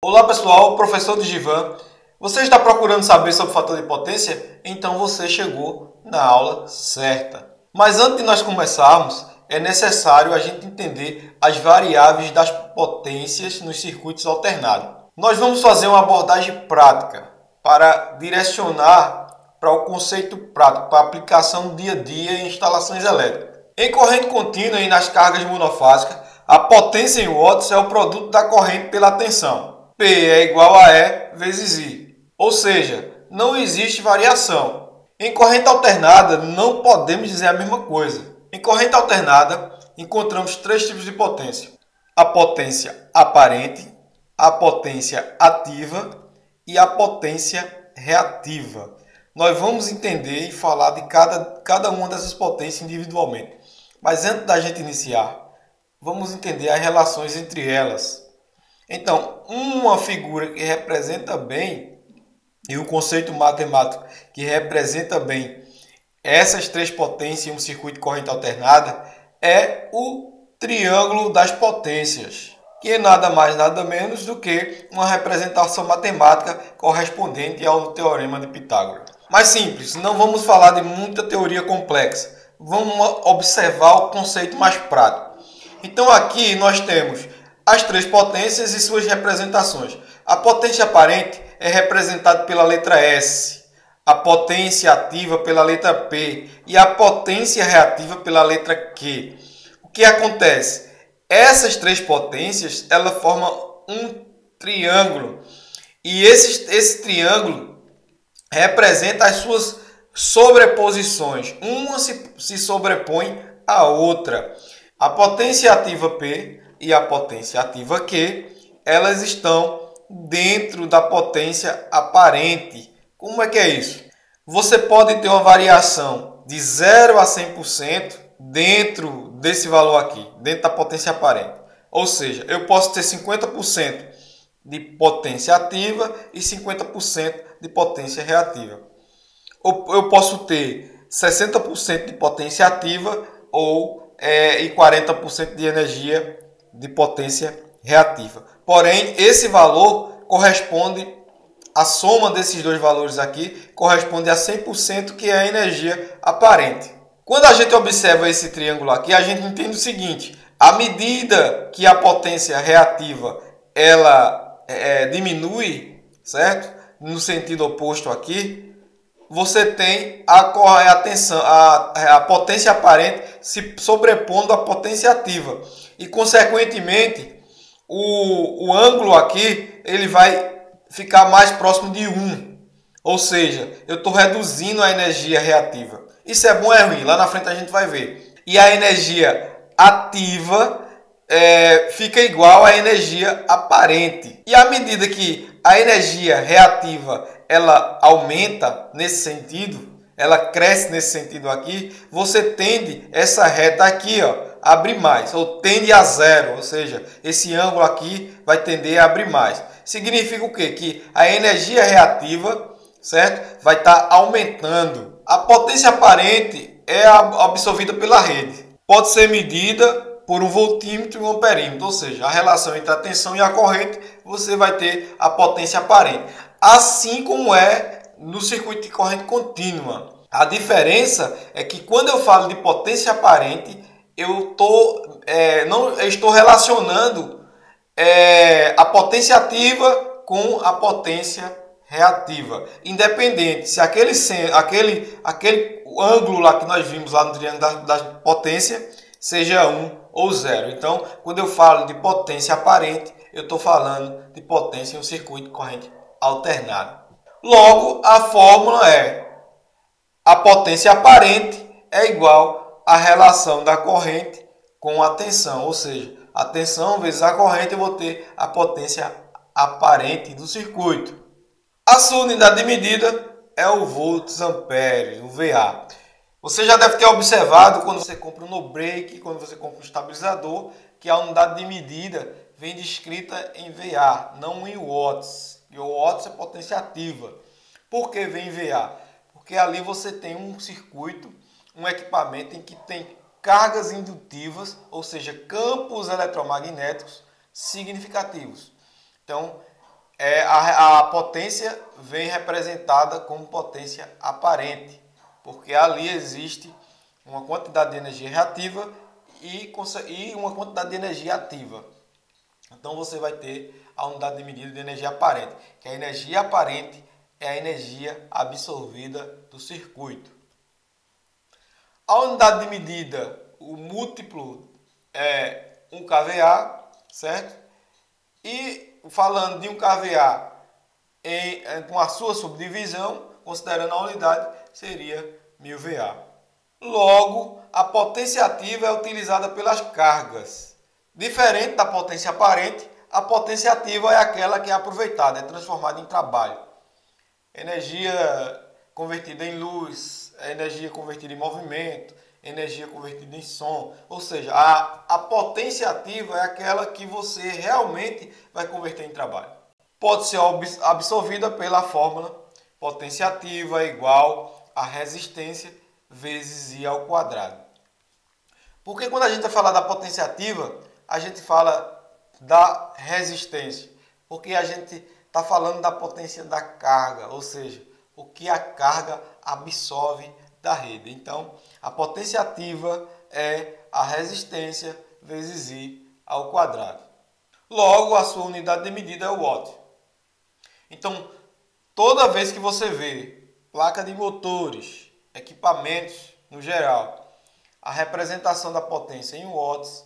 Olá pessoal, professor Digivan. Você está procurando saber sobre o fator de potência? Então você chegou na aula certa. Mas antes de nós começarmos, é necessário a gente entender as variáveis das potências nos circuitos alternados. Nós vamos fazer uma abordagem prática para direcionar para o conceito prático, para a aplicação dia a dia em instalações elétricas. Em corrente contínua e nas cargas monofásicas, a potência em watts é o produto da corrente pela tensão. P é igual a E vezes I. Ou seja, não existe variação. Em corrente alternada, não podemos dizer a mesma coisa. Em corrente alternada, encontramos três tipos de potência. A potência aparente, a potência ativa e a potência reativa. Nós vamos entender e falar de cada uma dessas potências individualmente. Mas antes da gente iniciar, vamos entender as relações entre elas. Então, uma figura que representa bem, e o conceito matemático que representa bem essas três potências em um circuito de corrente alternada, é o triângulo das potências, que é nada mais nada menos do que uma representação matemática correspondente ao teorema de Pitágoras. Mais simples, não vamos falar de muita teoria complexa, vamos observar o conceito mais prático. Então aqui nós temos as três potências e suas representações. A potência aparente é representada pela letra S, a potência ativa pela letra P e a potência reativa pela letra Q. O que acontece? Essas três potências elas formam um triângulo e esse triângulo representa as suas sobreposições. Uma se sobrepõe à outra. A potência ativa P e a potência ativa Q, elas estão dentro da potência aparente. Como é que é isso? Você pode ter uma variação de 0 a 100% dentro desse valor aqui, dentro da potência aparente. Ou seja, eu posso ter 50% de potência ativa e 50% de potência reativa. Ou eu posso ter 60% de potência ativa e 40% de energia de potência reativa. Porém, esse valor corresponde, a soma desses dois valores aqui, corresponde a 100% que é a energia aparente. Quando a gente observa esse triângulo aqui, a gente entende o seguinte: à medida que a potência reativa ela diminui, certo? No sentido oposto aqui, você tem a potência aparente se sobrepondo à potência ativa. E, consequentemente, o ângulo aqui ele vai ficar mais próximo de 1. Ou seja, eu estou reduzindo a energia reativa. Isso é bom ou é ruim? Lá na frente a gente vai ver. E a energia ativa fica igual à energia aparente. E à medida que a energia reativa ela aumenta nesse sentido, ela cresce nesse sentido aqui, você tende essa reta aqui, ó, a abrir mais, ou tende a zero, ou seja, esse ângulo aqui vai tender a abrir mais. Significa o quê? Que a energia reativa, certo, vai estar aumentando. A potência aparente é absorvida pela rede. Pode ser medida por um voltímetro e um amperímetro, ou seja, a relação entre a tensão e a corrente, você vai ter a potência aparente. Assim como é no circuito de corrente contínua. A diferença é que quando eu falo de potência aparente, eu estou relacionando a potência ativa com a potência reativa. Independente se aquele ângulo lá que nós vimos lá no triângulo da potência seja 1 ou 0. Então, quando eu falo de potência aparente, eu estou falando de potência em um circuito de corrente alternado. Logo, a fórmula é: a potência aparente é igual à relação da corrente com a tensão. Ou seja, a tensão vezes a corrente, eu vou ter a potência aparente do circuito. A sua unidade de medida é o volts-ampere, o VA. Você já deve ter observado quando você compra um no-break, quando você compra um estabilizador, que a unidade de medida vem descrita em VA, não em watts. E o watts é potência ativa. Por que vem em VA? Porque ali você tem um circuito, um equipamento em que tem cargas indutivas, ou seja, campos eletromagnéticos significativos. Então, a potência vem representada como potência aparente, porque ali existe uma quantidade de energia reativa e uma quantidade de energia ativa. Então você vai ter a unidade de medida de energia aparente, que a energia aparente é a energia absorvida do circuito. A unidade de medida, o múltiplo é 1 kVA, certo? E falando de 1 kVA com a sua subdivisão, considerando a unidade, seria 1000 VA. Logo, a potência ativa é utilizada pelas cargas. Diferente da potência aparente, a potência ativa é aquela que é aproveitada, é transformada em trabalho. Energia convertida em luz, energia convertida em movimento, energia convertida em som. Ou seja, a potência ativa é aquela que você realmente vai converter em trabalho. Pode ser absorvida pela fórmula potência ativa é igual a resistência vezes I ao quadrado. Porque quando a gente vai falar da potência ativa, a gente fala da resistência. Porque a gente está falando da potência da carga, ou seja, o que a carga absorve da rede. Então, a potência ativa é a resistência vezes I ao quadrado. Logo, a sua unidade de medida é o watt. Então, toda vez que você vê placa de motores, equipamentos no geral, a representação da potência em watts,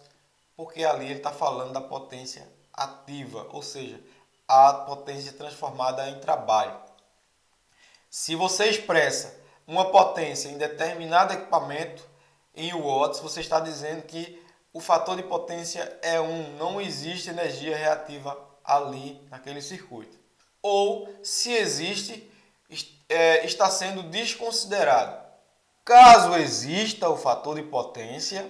porque ali ele está falando da potência ativa, ou seja, a potência transformada em trabalho. Se você expressa uma potência em determinado equipamento em watts, você está dizendo que o fator de potência é 1, não existe energia reativa ali naquele circuito. Ou, se existe, está sendo desconsiderado. Caso exista o fator de potência,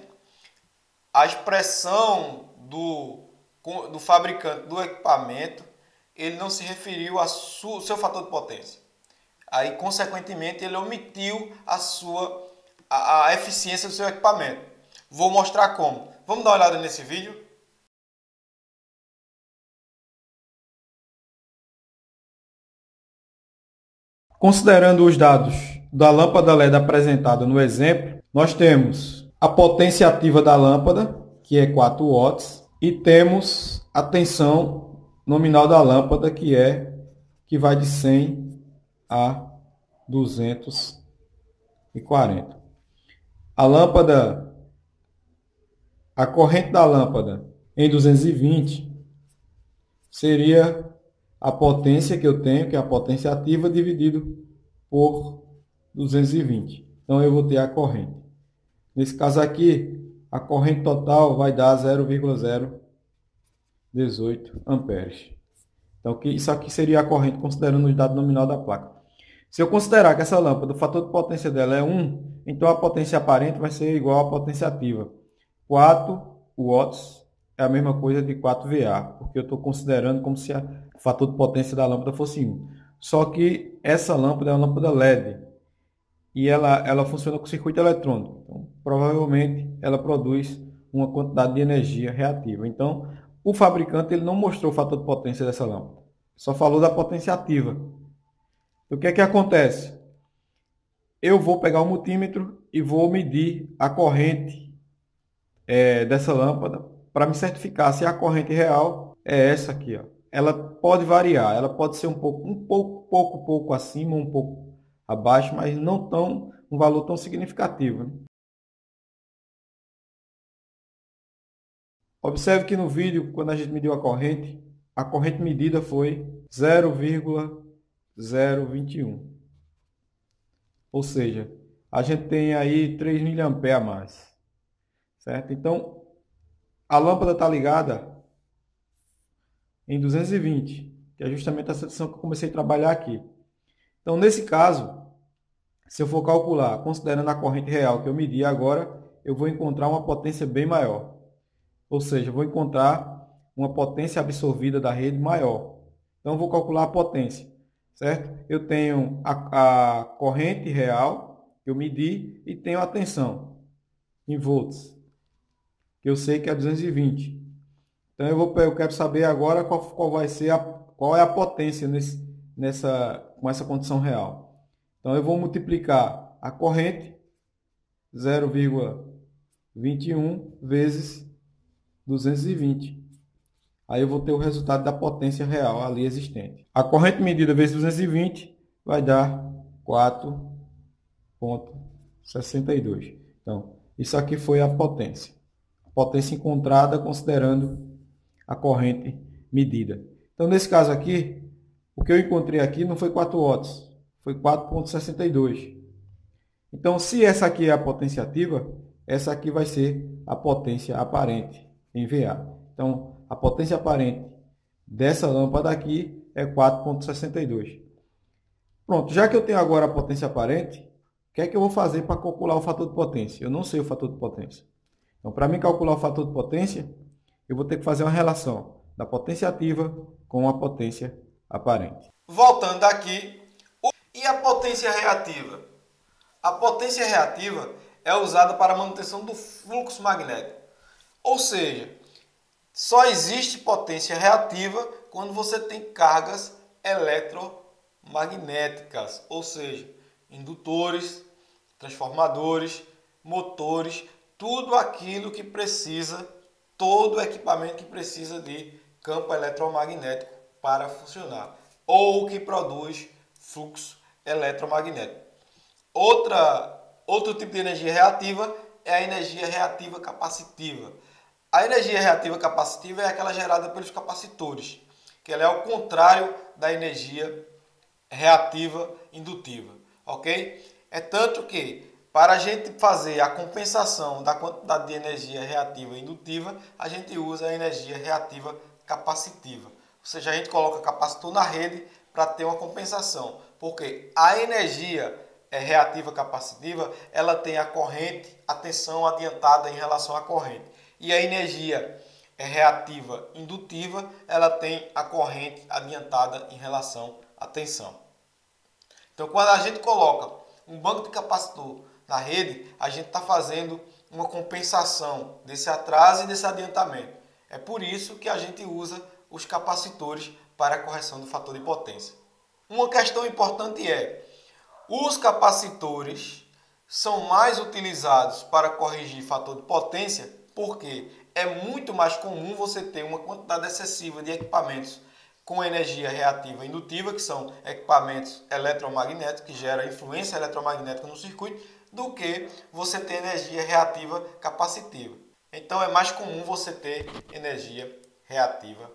a expressão do fabricante do equipamento, ele não se referiu ao seu fator de potência. Aí, consequentemente, ele omitiu a eficiência do seu equipamento. Vou mostrar como. Vamos dar uma olhada nesse vídeo? Considerando os dados da lâmpada LED apresentada no exemplo, nós temos a potência ativa da lâmpada, que é 4 watts, e temos a tensão nominal da lâmpada, que vai de 100 a 240. A corrente da lâmpada em 220 seria a potência que eu tenho, que é a potência ativa, dividido por 220. Então, eu vou ter a corrente. Nesse caso aqui, a corrente total vai dar 0,018 amperes. Então, isso aqui seria a corrente, considerando o dado nominal da placa. Se eu considerar que essa lâmpada, o fator de potência dela é 1, então a potência aparente vai ser igual à potência ativa. 4 watts é a mesma coisa de 4 VA, porque eu estou considerando como se o fator de potência da lâmpada fosse 1. Só que essa lâmpada é uma lâmpada LED e ela funciona com circuito eletrônico. Então, provavelmente ela produz uma quantidade de energia reativa. Então, o fabricante ele não mostrou o fator de potência dessa lâmpada, só falou da potência ativa. O que é que acontece? Eu vou pegar o multímetro e vou medir a corrente dessa lâmpada para me certificar se a corrente real é essa aqui. Ó. Ela pode variar, ela pode ser um pouco acima, um pouco abaixo, mas não um valor tão significativo. Né? Observe que no vídeo, quando a gente mediu a corrente medida foi 0,021. Ou seja, a gente tem aí 3 mA a mais. Certo? Então, a lâmpada está ligada em 220, que é justamente a seção que eu comecei a trabalhar aqui. Então, nesse caso, se eu for calcular, considerando a corrente real que eu medi agora, eu vou encontrar uma potência bem maior. Ou seja, eu vou encontrar uma potência absorvida da rede maior. Então, eu vou calcular a potência. Certo? Eu tenho a corrente real que eu medi e tenho a tensão em volts, que eu sei que é 220. Então eu quero saber agora qual qual é a potência com essa condição real. Então, eu vou multiplicar a corrente 0,21 vezes 220. Aí eu vou ter o resultado da potência real ali existente. A corrente medida vezes 220 vai dar 4,62. Então, isso aqui foi a potência. A potência encontrada considerando a corrente medida. Então, nesse caso aqui, o que eu encontrei aqui não foi 4 watts, foi 4,62. Então, se essa aqui é a potência ativa, essa aqui vai ser a potência aparente em VA. Então, a potência aparente dessa lâmpada aqui é 4,62. Pronto, já que eu tenho agora a potência aparente, o que é que eu vou fazer para calcular o fator de potência? Eu não sei o fator de potência. Então, para mim calcular o fator de potência, eu vou ter que fazer uma relação da potência ativa com a potência aparente. Voltando aqui, e a potência reativa? A potência reativa é usada para a manutenção do fluxo magnético. Ou seja, só existe potência reativa quando você tem cargas eletromagnéticas, ou seja, indutores, transformadores, motores, tudo aquilo que precisa, todo equipamento que precisa de campo eletromagnético para funcionar, ou que produz fluxo eletromagnético. Outro tipo de energia reativa é a energia reativa capacitiva. A energia reativa capacitiva é aquela gerada pelos capacitores, que ela é ao contrário da energia reativa indutiva, ok? É tanto que para a gente fazer a compensação da quantidade de energia reativa indutiva, a gente usa a energia reativa capacitiva. Ou seja, a gente coloca capacitor na rede para ter uma compensação, porque a energia reativa capacitiva, ela tem a corrente, a tensão adiantada em relação à corrente. E a energia reativa indutiva, ela tem a corrente adiantada em relação à tensão. Então, quando a gente coloca um banco de capacitor na rede, a gente está fazendo uma compensação desse atraso e desse adiantamento. É por isso que a gente usa os capacitores para a correção do fator de potência. Uma questão importante é: os capacitores são mais utilizados para corrigir fator de potência porque é muito mais comum você ter uma quantidade excessiva de equipamentos com energia reativa indutiva, que são equipamentos eletromagnéticos que geram influência eletromagnética no circuito, do que você ter energia reativa capacitiva. Então é mais comum você ter energia reativa.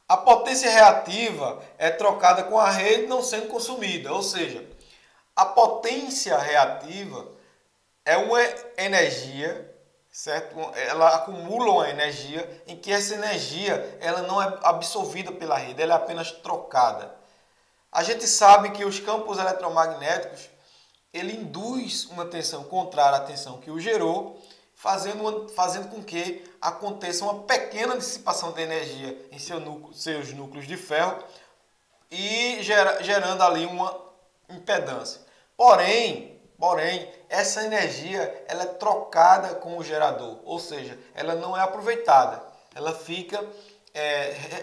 A potência reativa é trocada com a rede não sendo consumida, ou seja, a potência reativa é uma energia, certo? Ela acumula uma energia em que essa energia ela não é absorvida pela rede, ela é apenas trocada. A gente sabe que os campos eletromagnéticos ele induz uma tensão contrária à tensão que o gerou, fazendo com que aconteça uma pequena dissipação de energia em seus núcleos de ferro e gerando ali uma impedância. Porém, essa energia ela é trocada com o gerador, ou seja, ela não é aproveitada, ela fica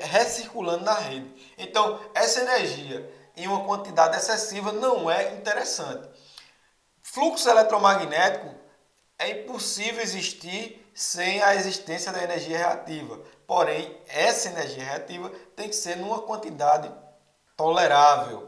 recirculando na rede. Então, essa energia em uma quantidade excessiva não é interessante. Fluxo eletromagnético é impossível existir sem a existência da energia reativa. Porém, essa energia reativa tem que ser numa quantidade tolerável,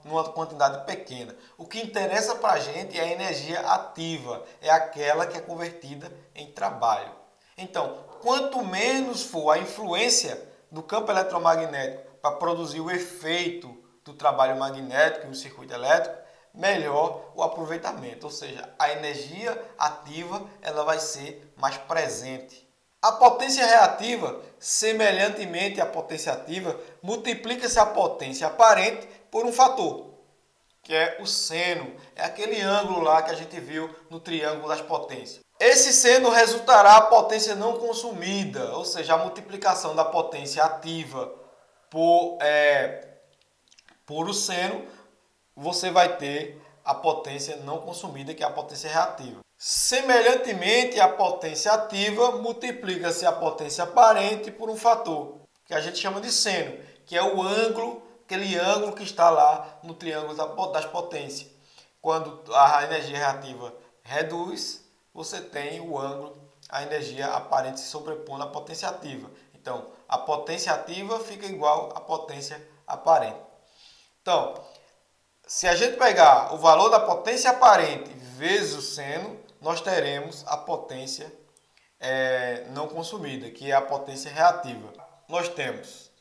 numa quantidade pequena. O que interessa para a gente é a energia ativa, é aquela que é convertida em trabalho. Então, quanto menos for a influência do campo eletromagnético para produzir o efeito do trabalho magnético no circuito elétrico, melhor o aproveitamento, ou seja, a energia ativa ela vai ser mais presente. A potência reativa, semelhantemente à potência ativa, multiplica-se a potência aparente por um fator, que é o seno, é aquele ângulo lá que a gente viu no triângulo das potências. Esse seno resultará a potência não consumida, ou seja, a multiplicação da potência ativa por o seno, você vai ter a potência não consumida, que é a potência reativa. Semelhantemente à potência ativa, multiplica-se a potência aparente por um fator, que a gente chama de seno, que é o ângulo, aquele ângulo que está lá no triângulo das potências. Quando a energia reativa reduz, você tem o ângulo, a energia aparente se sobrepondo à potência ativa. Então, a potência ativa fica igual à potência aparente. Então, se a gente pegar o valor da potência aparente vezes o seno, nós teremos a potência não consumida, que é a potência reativa. Nós temos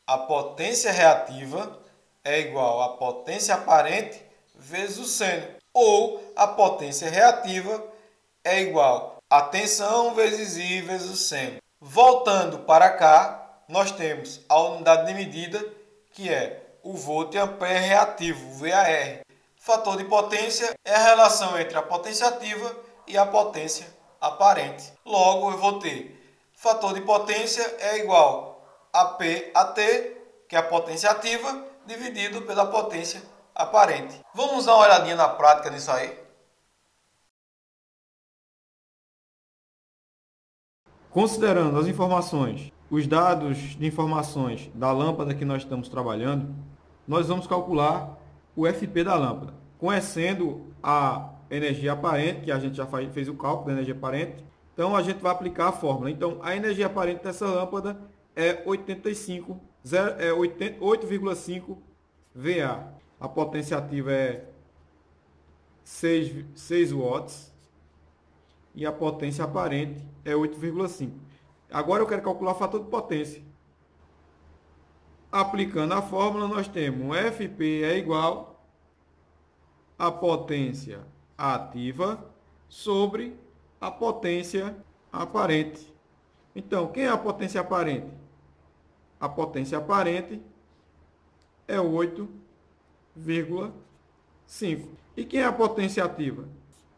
a potência reativa é igual à potência aparente vezes o seno. Ou a potência reativa é igual a tensão vezes I vezes o seno. Voltando para cá, nós temos a unidade de medida, que é o volt ampere reativo, VAR. Fator de potência é a relação entre a potência ativa e a potência aparente. Logo, eu vou ter fator de potência é igual a P a T, que é a potência ativa, dividido pela potência aparente. Vamos dar uma olhadinha na prática nisso aí? Considerando as informações, os dados de informações da lâmpada que nós estamos trabalhando, nós vamos calcular o FP da lâmpada, conhecendo a energia aparente, que a gente já fez o cálculo da energia aparente. Então, a gente vai aplicar a fórmula. Então, a energia aparente dessa lâmpada é 8,5 VA. A potência ativa é 6 watts e a potência aparente é 8,5. Agora eu quero calcular o fator de potência. Aplicando a fórmula, nós temos FP é igual a potência ativa sobre a potência aparente. Então, quem é a potência aparente? A potência aparente é 8,5. E quem é a potência ativa?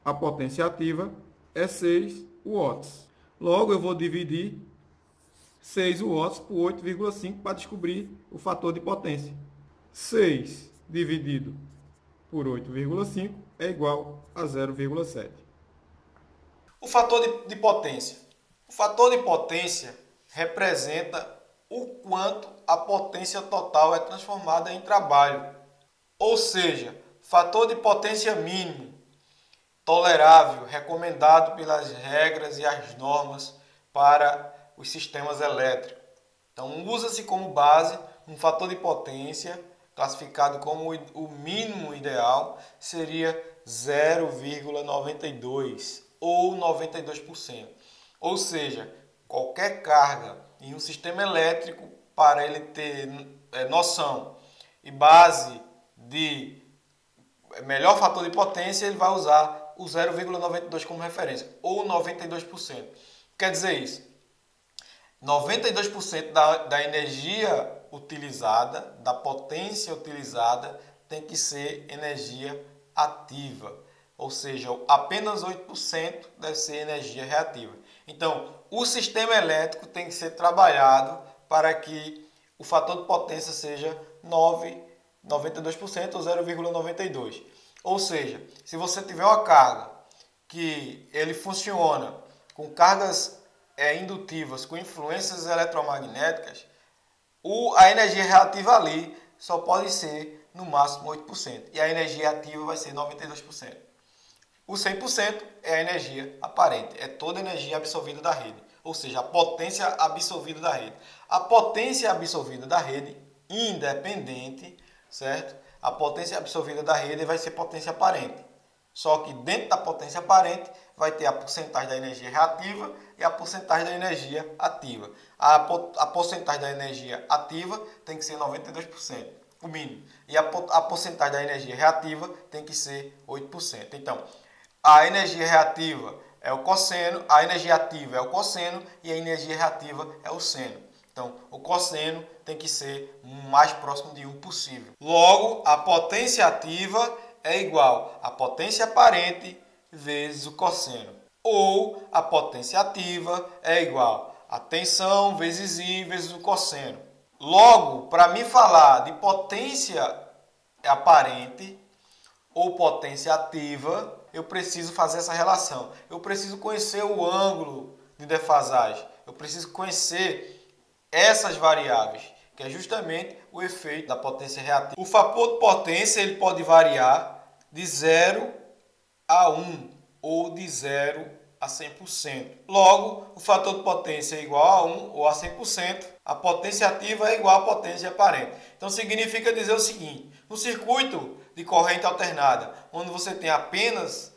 A potência ativa é 6 watts. Logo, eu vou dividir 6 watts por 8,5 para descobrir o fator de potência. 6 dividido por 8,5 é igual a 0,7. O fator de potência. O fator de potência representa o quanto a potência total é transformada em trabalho. Ou seja, fator de potência mínimo, tolerável, recomendado pelas regras e as normas para os sistemas elétricos. Então, usa-se como base um fator de potência classificado como o mínimo ideal, seria 0,92 ou 92%. Ou seja, qualquer carga em um sistema elétrico, para ele ter noção e base de melhor fator de potência, ele vai usar o 0,92 como referência, ou 92%. Quer dizer isso, 92% da energia utilizada, da potência utilizada, tem que ser energia ativa. Ou seja, apenas 8% deve ser energia reativa. Então, o sistema elétrico tem que ser trabalhado para que o fator de potência seja 92% ou 0,92. Ou seja, se você tiver uma carga que ele funciona com cargas indutivas, com influências eletromagnéticas, a energia reativa ali só pode ser no máximo 8%. E a energia ativa vai ser 92%. O 100% é a energia aparente, é toda a energia absorvida da rede, ou seja, a potência absorvida da rede. A potência absorvida da rede, independente, certo? A potência absorvida da rede vai ser potência aparente. Só que dentro da potência aparente vai ter a porcentagem da energia reativa e a porcentagem da energia ativa. A porcentagem da energia ativa tem que ser 92%, o mínimo. E a porcentagem da energia reativa tem que ser 8%. Então, a energia reativa é o cosseno, a energia ativa é o cosseno e a energia reativa é o seno. Então, o cosseno tem que ser o mais próximo de 1 possível. Logo, a potência ativa é igual à potência aparente vezes o cosseno. Ou a potência ativa é igual a tensão vezes I vezes o cosseno. Logo, para me falar de potência aparente ou potência ativa, eu preciso fazer essa relação. Eu preciso conhecer o ângulo de defasagem. Eu preciso conhecer essas variáveis. que é justamente o efeito da potência reativa. O fator de potência ele pode variar de 0 a 1 ou de 0 a 100%. Logo, o fator de potência é igual a 1 ou a 100%. A potência ativa é igual à potência aparente. Então, significa dizer o seguinte: no circuito de corrente alternada, onde você tem apenas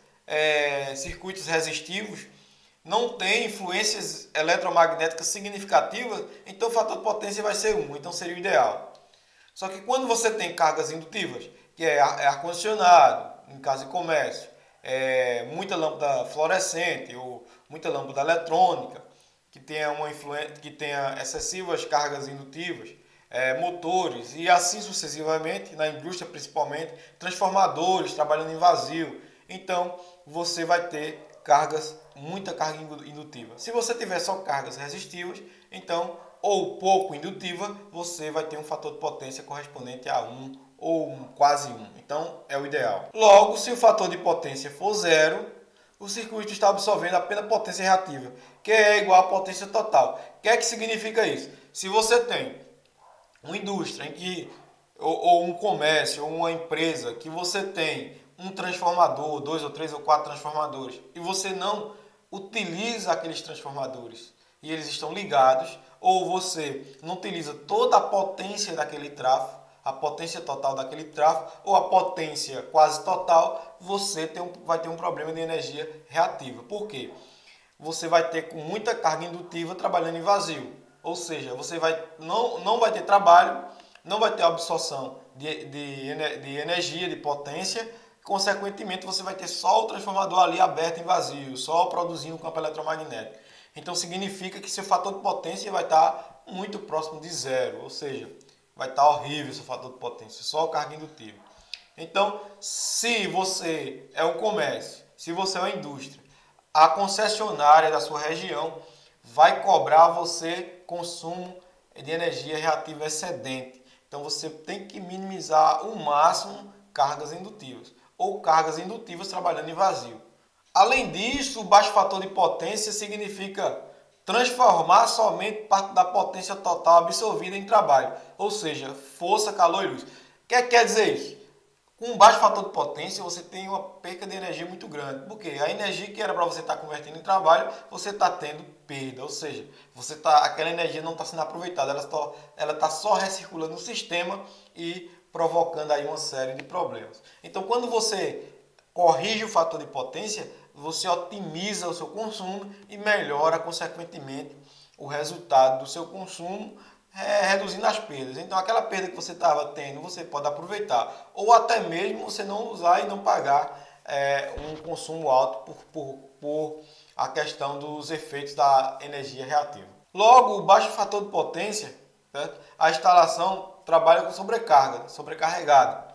circuitos resistivos, não tem influências eletromagnéticas significativas, então o fator de potência vai ser 1, então seria o ideal. Só que quando você tem cargas indutivas, que é ar-condicionado, em casa de comércio, muita lâmpada fluorescente ou muita lâmpada eletrônica, que tenha excessivas cargas indutivas, motores e assim sucessivamente, na indústria principalmente, transformadores trabalhando em vazio, então você vai ter muita carga indutiva. Se você tiver só cargas resistivas, então, ou pouco indutiva, você vai ter um fator de potência correspondente a 1 ou quase 1. Então, é o ideal. Logo, se o fator de potência for 0, o circuito está absorvendo apenas potência reativa, que é igual à potência total. O que é que significa isso? Se você tem uma indústria ou um comércio, ou uma empresa, que você tem um transformador, 2 ou 3 ou 4 transformadores, e você não utiliza aqueles transformadores e eles estão ligados, ou você não utiliza toda a potência daquele tráfego, a potência total daquele tráfego, ou a potência quase total, você vai ter um problema de energia reativa. Por quê? Você vai ter com muita carga indutiva trabalhando em vazio. Ou seja, você não vai ter trabalho, não vai ter absorção de energia, de potência. Consequentemente, você vai ter só o transformador ali aberto em vazio, só produzindo campo eletromagnético. Então, significa que seu fator de potência vai estar muito próximo de 0. Ou seja, vai estar horrível seu fator de potência, só carga indutiva. Então, se você é um comércio, se você é uma indústria, a concessionária da sua região vai cobrar você consumo de energia reativa excedente. Então, você tem que minimizar ao máximo cargas indutivas ou cargas indutivas trabalhando em vazio. Além disso, o baixo fator de potência significa transformar somente parte da potência total absorvida em trabalho, ou seja, força, calor e luz. O que quer dizer isso? Com um baixo fator de potência, você tem uma perca de energia muito grande. Porque a energia que era para você estar convertendo em trabalho, você está tendo perda. Ou seja, aquela energia não está sendo aproveitada, ela está só recirculando no sistema e provocando aí uma série de problemas. Então, quando você corrige o fator de potência, você otimiza o seu consumo e melhora, consequentemente, o resultado do seu consumo, reduzindo as perdas. Então, aquela perda que você estava tendo, você pode aproveitar. Ou até mesmo você não usar e não pagar um consumo alto por a questão dos efeitos da energia reativa. Logo, o baixo fator de potência, certo? A instalação trabalha com sobrecarregada.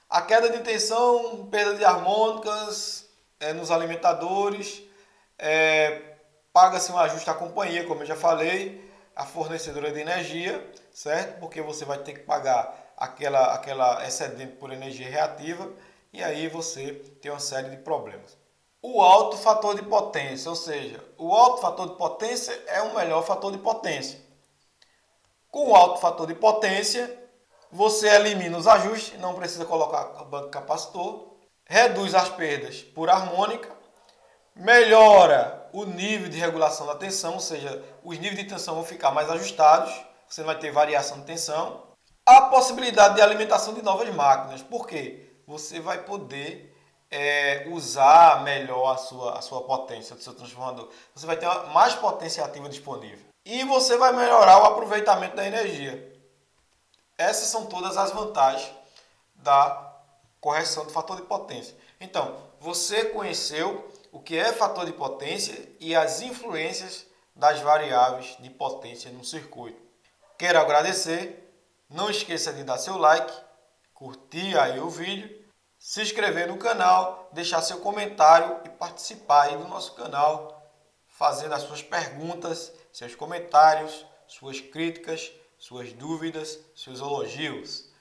A queda de tensão, perda de harmônicas nos alimentadores, paga-se um ajuste à companhia, como eu já falei, a fornecedora de energia, certo? Porque você vai ter que pagar aquela excedente por energia reativa e aí você tem uma série de problemas. O alto fator de potência, ou seja, o alto fator de potência é o melhor fator de potência. Com o alto fator de potência, você elimina os ajustes, não precisa colocar banco capacitor, reduz as perdas por harmônica, melhora o nível de regulação da tensão, ou seja, os níveis de tensão vão ficar mais ajustados, você não vai ter variação de tensão. A possibilidade de alimentação de novas máquinas, por quê? Você vai poder usar melhor a sua potência do seu transformador. Você vai ter mais potência ativa disponível. E você vai melhorar o aproveitamento da energia. Essas são todas as vantagens da correção do fator de potência. Então, você conheceu o que é fator de potência e as influências das variáveis de potência no circuito. Quero agradecer, não esqueça de dar seu like, curtir aí o vídeo, se inscrever no canal, deixar seu comentário e participar aí do nosso canal, fazendo as suas perguntas, seus comentários, suas críticas, suas dúvidas, seus elogios.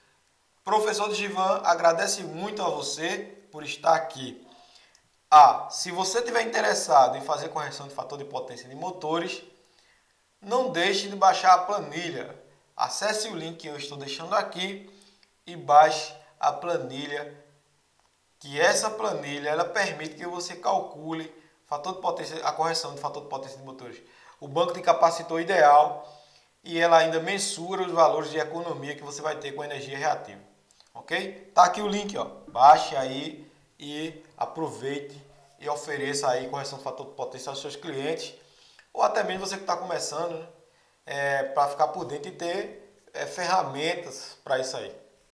Professor Digivan agradece muito a você por estar aqui. Se você estiver interessado em fazer correção de fator de potência de motores, não deixe de baixar a planilha. acesse o link que eu estou deixando aqui e baixe a planilha, que essa planilha ela permite que você calcule fator de potência, a correção do fator de potência de motores, o banco de capacitor ideal, e ela ainda mensura os valores de economia que você vai ter com energia reativa. Ok? Tá aqui o link, ó. Baixe aí e aproveite e ofereça aí correção do fator de potência aos seus clientes, ou até mesmo você que está começando, né? Para ficar por dentro e ter ferramentas para isso aí.